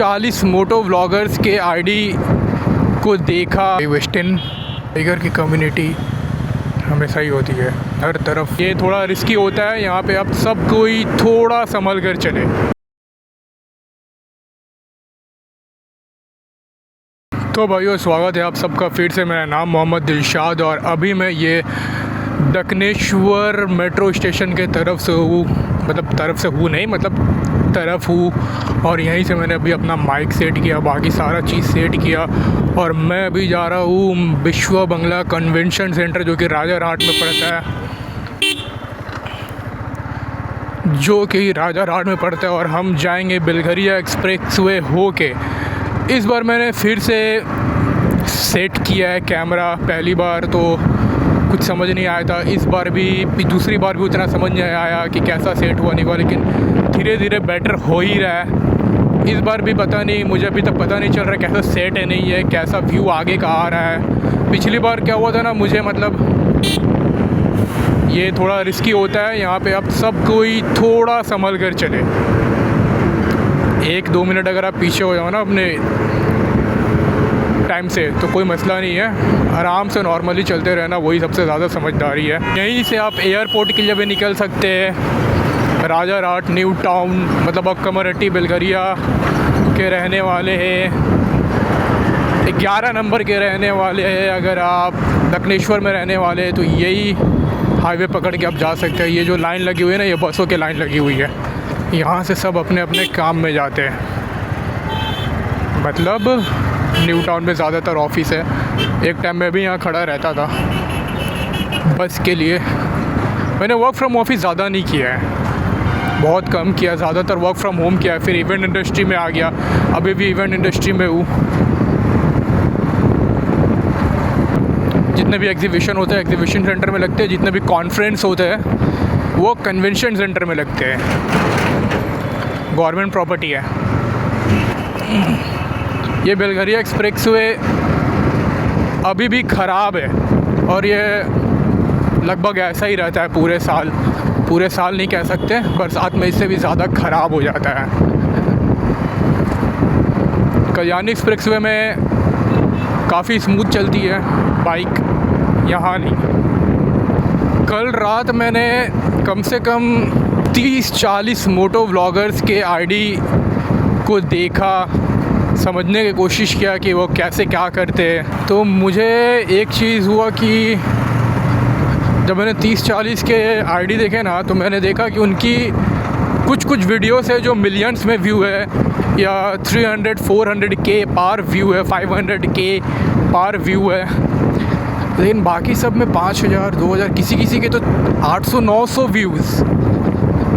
40 मोटो vloggers के ID को देखा। वेस्टर्न टाइगर की कम्युनिटी हमेशा ही होती है हर तरफ। ये थोड़ा रिस्की होता है, यहाँ पे आप सब कोई थोड़ा संभल कर चले। तो भाइयों, स्वागत है आप सबका फिर से। मेरा नाम मोहम्मद दिलशाद और अभी मैं ये दक्षिणेश्वर मेट्रो स्टेशन के तरफ से हूँ। तरफ हूँ और यहीं से मैंने अभी अपना माइक सेट किया, बाकी सारा चीज़ सेट किया और मैं अभी जा रहा हूँ विश्व बंगला कन्वेंशन सेंटर, जो कि राजारहाट में पड़ता है और हम जाएंगे बेलघरिया एक्सप्रेसवे होके। इस बार मैंने फिर से सेट किया है कैमरा। पहली बार तो कुछ समझ नहीं आया था, इस बार भी दूसरी बार भी उतना समझ नहीं आया कि कैसा सेट हुआ नहीं हुआ, लेकिन धीरे धीरे बेटर हो ही रहा है। इस बार भी पता नहीं, मुझे अभी तक पता नहीं चल रहा कैसा सेट है नहीं है, कैसा व्यू आगे का आ रहा है। पिछली बार क्या हुआ था ना, मुझे ये थोड़ा रिस्की होता है, यहाँ पे आप सब कोई थोड़ा संभल कर चले। 1-2 मिनट अगर आप पीछे हो जाओ ना अपने टाइम से तो कोई मसला नहीं है, आराम से नॉर्मली चलते रहना, वही सबसे ज़्यादा समझदारी है। यहीं से आप एयरपोर्ट के लिए भी निकल सकते हैं। राजारहाट न्यू टाउन मतलब अब कमरहट्टी बेलघरिया के रहने वाले हैं, 11 नंबर के रहने वाले हैं। अगर आप दक्षिणेश्वर में रहने वाले हैं तो यही हाईवे पकड़ के आप जा सकते हैं। ये जो लाइन लगी हुई है ना, ये बसों की लाइन लगी हुई है, यहाँ से सब अपने अपने काम में जाते हैं। मतलब न्यू टाउन में ज़्यादातर ऑफिस है। एक टाइम में भी यहाँ खड़ा रहता था बस के लिए। मैंने वर्क फ्रॉम ऑफिस ज़्यादा नहीं किया है, बहुत कम किया, ज़्यादातर वर्क फ्रॉम होम किया है। फिर इवेंट इंडस्ट्री में आ गया, अभी भी इवेंट इंडस्ट्री में हूँ। जितने भी एग्जीबिशन होते हैं एग्जीबिशन सेंटर में लगते हैं, जितने भी कॉन्फ्रेंस होते हैं वो कन्वेंशन सेंटर में लगते हैं। गवर्नमेंट प्रॉपर्टी है। ये बेलघरिया एक्सप्रेसवे अभी भी ख़राब है और ये लगभग ऐसा ही रहता है पूरे साल नहीं कह सकते, बरसात में इससे भी ज़्यादा ख़राब हो जाता है। कल्याणी एक्सप्रेसवे में काफ़ी स्मूथ चलती है बाइक, यहाँ नहीं। कल रात मैंने कम से कम 30-40 मोटो व्लॉगर्स के आईडी को देखा, समझने की कोशिश किया कि वो कैसे क्या करते हैं। तो मुझे एक चीज़ हुआ कि जब मैंने 30-40 के आईडी देखे ना, तो मैंने देखा कि उनकी कुछ वीडियोस है जो मिलियंस में व्यू है, या 300-400K पार व्यू है, 500K पार व्यू है। लेकिन बाकी सब में 5000, 2000, किसी के तो 800-900 व्यूज़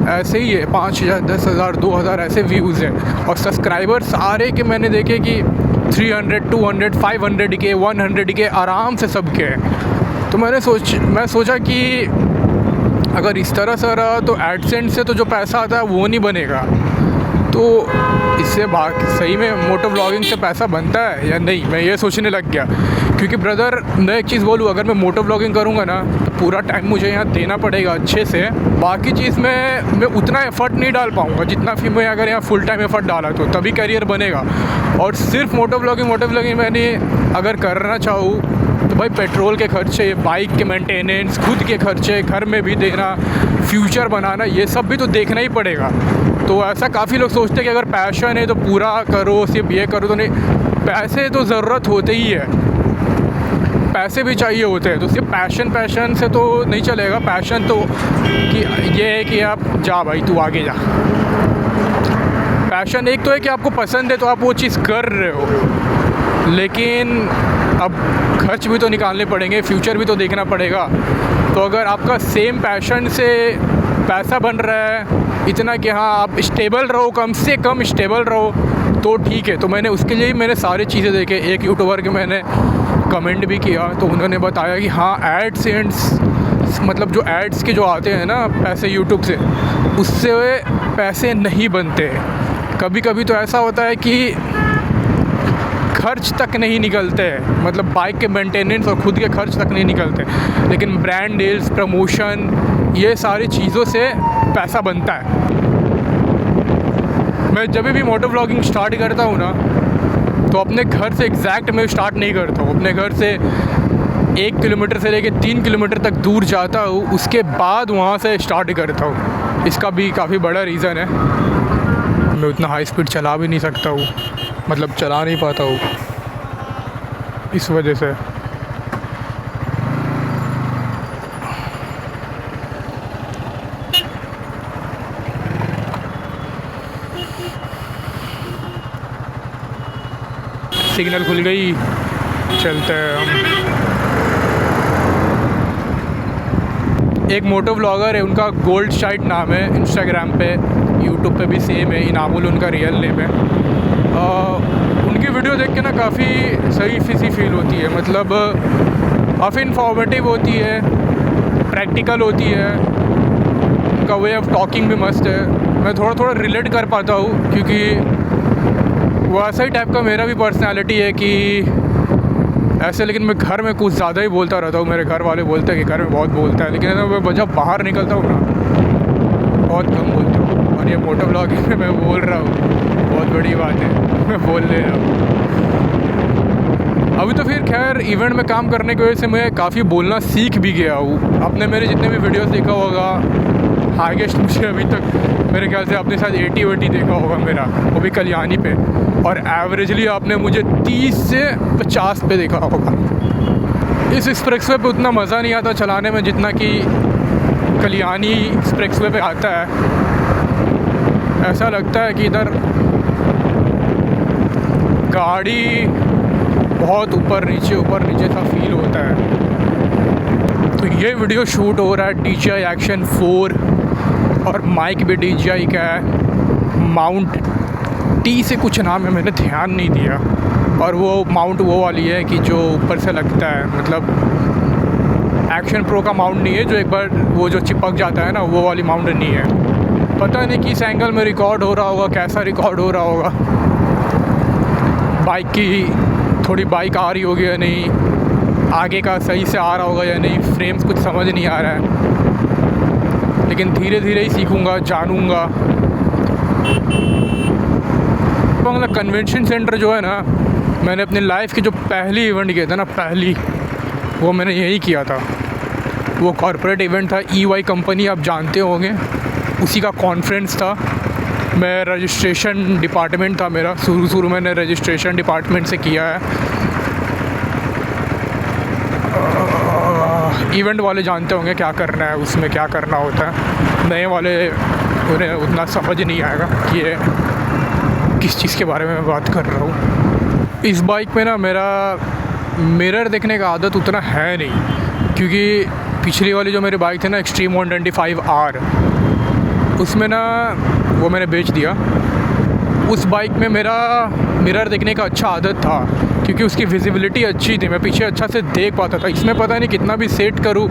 ऐसे ही है। 5000, 10,000, 2000 ऐसे व्यूज़ हैं। और सब्सक्राइबर सारे के मैंने देखे कि 300, 200, 500K, 100K आराम से सबके हैं। तो मैं सोचा कि अगर इस तरह से रहा तो एडसेंस से तो जो पैसा आता है वो नहीं बनेगा, तो इससे सही में मोटो व्लॉगिंग से पैसा बनता है या नहीं, मैं ये सोचने लग गया। क्योंकि ब्रदर, मैं एक चीज़ बोलूँ, अगर मैं मोटो व्लॉगिंग करूँगा ना तो पूरा टाइम मुझे यहाँ देना पड़ेगा अच्छे से। बाकी चीज़ में मैं उतना एफ़र्ट नहीं डाल पाऊँगा जितना फिर मैं अगर यहाँ फुल टाइम एफ़र्ट डाला तो तभी करियर बनेगा। और सिर्फ मोटो व्लॉगिंग मैंने अगर करना चाहूँ तो भाई पेट्रोल के खर्चे, बाइक के मेंटेनेंस, खुद के खर्चे, घर में भी देना, फ्यूचर बनाना, ये सब भी तो देखना ही पड़ेगा। तो ऐसा काफ़ी लोग सोचते हैं कि अगर पैशन है तो पूरा करो, सिर्फ ये करो, तो नहीं। पैसे तो ज़रूरत होते ही है, पैसे भी चाहिए होते हैं। तो सिर्फ पैशन से तो नहीं चलेगा। पैशन तो कि ये है कि आप जा भाई, तू आगे जा। पैशन एक तो है कि आपको पसंद है तो आप वो चीज़ कर रहे हो, लेकिन अब खर्च भी तो निकालने पड़ेंगे, फ्यूचर भी तो देखना पड़ेगा। तो अगर आपका सेम पैशन से पैसा बन रहा है इतना कि हाँ आप स्टेबल रहो, कम से कम स्टेबल रहो, तो ठीक है। तो मैंने उसके लिए ही मैंने सारी चीज़ें देखे। एक यूट्यूबर के मैंने कमेंट भी किया तो उन्होंने बताया कि हाँ एडसेंस मतलब जो एड्स के जो आते हैं ना पैसे यूट्यूब से, उससे पैसे नहीं बनते। कभी कभी तो ऐसा होता है कि खर्च तक नहीं निकलते हैं, मतलब बाइक के मेंटेनेंस और खुद के खर्च तक नहीं निकलते, लेकिन ब्रांड डील्स, प्रमोशन, ये सारी चीज़ों से पैसा बनता है। मैं जब भी मोटो व्लॉगिंग स्टार्ट करता हूँ ना, तो अपने घर से एग्जैक्ट मैं स्टार्ट नहीं करता हूँ। अपने घर से 1 किलोमीटर से लेके 3 किलोमीटर तक दूर जाता हूँ, उसके बाद वहाँ से स्टार्ट करता हूँ। इसका भी काफ़ी बड़ा रीज़न है, मैं उतना हाई स्पीड चला भी नहीं सकता हूँ, मतलब चला नहीं पाता हूँ इस वजह से। सिग्नल खुल गई, चलते हैं हम। एक मोटो व्लॉगर है, उनका गोल्ड शाइट नाम है, इंस्टाग्राम पे, यूट्यूब पे भी सेम है, इनामुल उनका रियल नेम है। उनकी वीडियो देख के ना काफ़ी सही सी फील होती है, मतलब काफ़ी इन्फॉर्मेटिव होती है, प्रैक्टिकल होती है, उनका वे ऑफ टॉकिंग भी मस्त है। मैं थोड़ा थोड़ा रिलेट कर पाता हूँ, क्योंकि वो ऐसा ही टाइप का मेरा भी पर्सनालिटी है कि ऐसे, लेकिन मैं घर में कुछ ज़्यादा ही बोलता रहता हूँ। मेरे घर वाले बोलते हैं कि घर में बहुत बोलता है, लेकिन मैं जब बाहर निकलता हूँ ना, बहुत कम बोलता हूँ। और ये मोटो व्लॉगिंग में मैं बोल रहा हूँ, बहुत बड़ी बात है, मैं बोल ले रहा हूँ। अभी तो फिर खैर इवेंट में काम करने की वजह से मैं काफ़ी बोलना सीख भी गया हूँ। आपने मेरे जितने भी वीडियोस देखा होगा, हाईएस्ट मुझे अभी तक मेरे ख्याल से आपने शायद 80 देखा होगा मेरा, वो भी कल्याणी पे, और एवरेजली आपने मुझे 30 से 50 पे देखा होगा। इस एक्सप्रेसवे पे उतना मज़ा नहीं आता चलाने में जितना कि कल्याणी एक्सप्रेसवे पे आता है। ऐसा लगता है कि इधर गाड़ी बहुत ऊपर नीचे सा फील होता है। तो ये वीडियो शूट हो रहा है DJI Action 4, और माइक भी DJI का है, माउंट टी से कुछ नाम है, मैंने ध्यान नहीं दिया। और वो माउंट वो वाली है कि जो ऊपर से लगता है, मतलब एक्शन प्रो का माउंट नहीं है जो एक बार वो जो चिपक जाता है ना, वो वाली माउंट नहीं है। पता नहीं किस एंगल में रिकॉर्ड हो रहा होगा, कैसा रिकॉर्ड हो रहा होगा, बाइक की थोड़ी बाइक आ रही होगी या नहीं, आगे का सही से आ रहा होगा या नहीं, फ्रेम्स कुछ समझ नहीं आ रहा है, लेकिन धीरे धीरे ही सीखूँगा, जानूँगा। मतलब कन्वेंशन सेंटर जो है ना, मैंने अपनी लाइफ की जो पहली इवेंट किया था ना, वो मैंने यही किया था। वो कॉर्पोरेट इवेंट था, EY कंपनी, आप जानते होंगे, उसी का कॉन्फ्रेंस था। मैं रजिस्ट्रेशन डिपार्टमेंट था मेरा, शुरू मैंने रजिस्ट्रेशन डिपार्टमेंट से किया है। इवेंट वाले जानते होंगे क्या करना है, उसमें क्या करना होता है। नए वाले उन्हें उतना समझ नहीं आएगा कि ये किस चीज़ के बारे में मैं बात कर रहा हूँ। इस बाइक पे ना मेरा मिरर देखने का आदत उतना है नहीं, क्योंकि पिछली वाली जो मेरी बाइक थी ना, एक्सट्रीम 125R, उसमें ना वो मैंने बेच दिया। उस बाइक में मेरा मिरर देखने का अच्छा आदत था, क्योंकि उसकी विजिबिलिटी अच्छी थी, मैं पीछे अच्छा से देख पाता था। इसमें पता नहीं कितना भी सेट करूँ,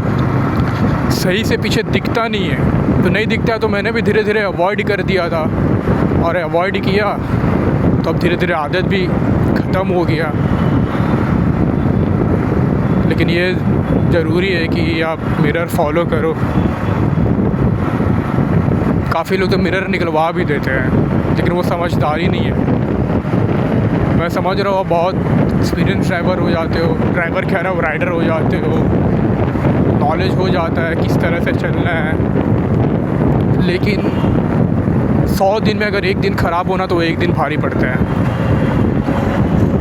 सही से पीछे दिखता नहीं है। तो नहीं दिखता, तो मैंने भी धीरे धीरे अवॉइड कर दिया था, और अवॉइड किया तो अब धीरे धीरे आदत भी ख़त्म हो गया। लेकिन ये ज़रूरी है कि आप मिरर फॉलो करो। काफ़ी लोग तो मिरर निकलवा भी देते हैं, लेकिन वो समझदारी नहीं है। मैं समझ रहा हूँ बहुत एक्सपीरियंस ड्राइवर हो जाते हो, ड्राइवर कह रहा हो, राइडर हो जाते हो, नॉलेज हो जाता है किस तरह से चलना है, लेकिन 100 दिन में अगर एक दिन ख़राब होना तो एक दिन भारी पड़ता है।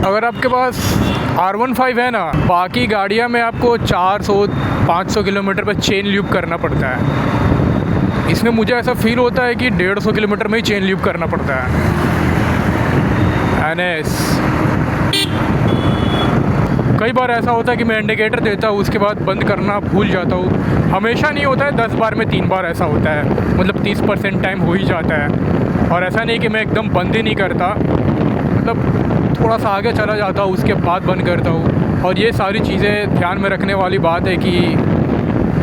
अगर आपके पास R15 है ना, बाकी गाड़ियाँ में आपको 400-500 किलोमीटर पर चेन लूप करना पड़ता है। इसमें मुझे ऐसा फील होता है कि 150 किलोमीटर में ही चेन लूप करना पड़ता है। NS कई बार ऐसा होता है कि मैं इंडिकेटर देता हूँ, उसके बाद बंद करना भूल जाता हूँ। हमेशा नहीं होता है, 10 बार में 3 बार ऐसा होता है, मतलब 30% टाइम हो ही जाता है। और ऐसा नहीं कि मैं एकदम बंद ही नहीं करता, मतलब थोड़ा सा आगे चला जाता हूँ, उसके बाद बंद करता हूँ। और ये सारी चीज़ें ध्यान में रखने वाली बात है कि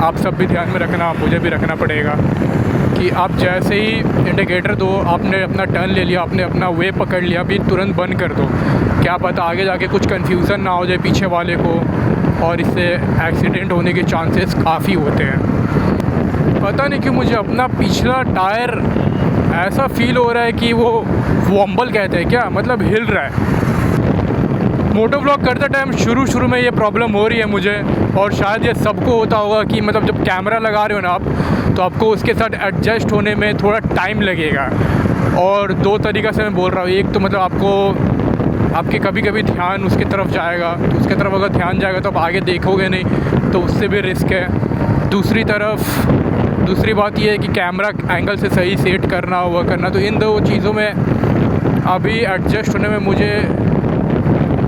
आप सब भी ध्यान में रखना, मुझे भी रखना पड़ेगा कि आप जैसे ही इंडिकेटर दो, आपने अपना टर्न ले लिया, आपने अपना वे पकड़ लिया, अभी तुरंत बंद कर दो। क्या पता आगे जाके कुछ कन्फ्यूज़न ना हो जाए पीछे वाले को, और इससे एक्सीडेंट होने के चांसेस काफ़ी होते हैं। पता नहीं कि मुझे अपना पिछला टायर ऐसा फील हो रहा है कि वो वॉम्बल कहते हैं क्या, मतलब हिल रहा है। मोटो व्लॉग करते टाइम शुरू में ये प्रॉब्लम हो रही है मुझे, और शायद ये सबको होता होगा कि मतलब जब कैमरा लगा रहे हो ना आप, तो आपको उसके साथ एडजस्ट होने में थोड़ा टाइम लगेगा। और दो तरीक़ा से मैं बोल रहा हूँ, एक तो मतलब आपके कभी कभी ध्यान उसकी तरफ जाएगा, तो उसकी तरफ अगर ध्यान जाएगा तो आप आगे देखोगे नहीं, तो उससे भी रिस्क है। दूसरी बात ये है कि कैमरा एंगल से सही सेट करना हुआ करना, तो इन दो चीज़ों में अभी एडजस्ट होने में मुझे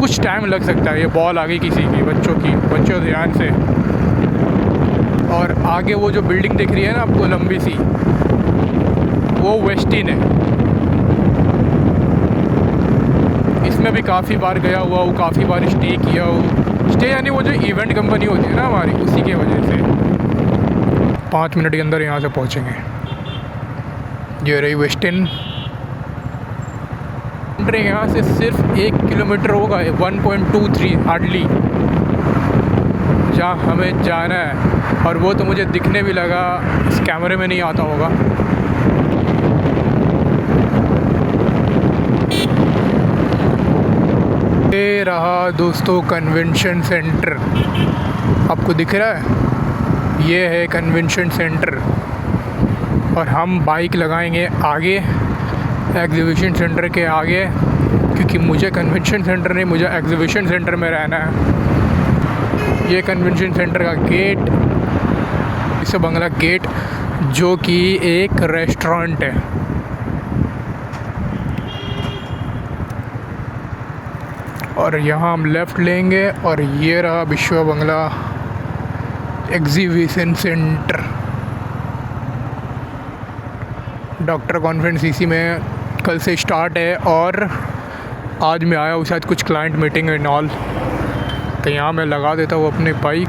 कुछ टाइम लग सकता है। ये बॉल आ गई किसी की, बच्चों ध्यान से। और आगे वो जो बिल्डिंग दिख रही है ना आपको लंबी सी, वो वेस्टिन है। इसमें भी काफ़ी बार गया हुआ हूँ, काफ़ी बार स्टे किया हूँ। स्टे यानी वो जो इवेंट कंपनी होती है ना हमारी, उसी के वजह से। 5 मिनट के अंदर यहाँ से पहुँचेंगे। ये रही वेस्टिन। यहाँ से सिर्फ 1 किलोमीटर होगा, 1.23 हार्डली, जहाँ हमें जाना है। और वो तो मुझे दिखने भी लगा, इस कैमरे में नहीं आता होगा। ये रहा दोस्तों कन्वेंशन सेंटर, आपको दिख रहा है, ये है कन्वेंशन सेंटर। और हम बाइक लगाएंगे आगे एग्जीबिशन सेंटर के आगे, क्योंकि मुझे कन्वेंशन सेंटर नहीं, मुझे एग्जीबिशन सेंटर में रहना है। ये कन्वेंशन सेंटर का गेट, इसे बंगला गेट, जो कि एक रेस्टोरेंट है। और यहाँ हम लेफ़्ट लेंगे, और ये रहा विश्व बंगला एग्जीबिशन सेंटर। डॉक्टर कॉन्फ्रेंस इसी में कल से स्टार्ट है, और आज मैं आया हूँ शायद कुछ क्लाइंट मीटिंग एंड ऑल, तो यहाँ मैं लगा देता हूँ अपनी बाइक।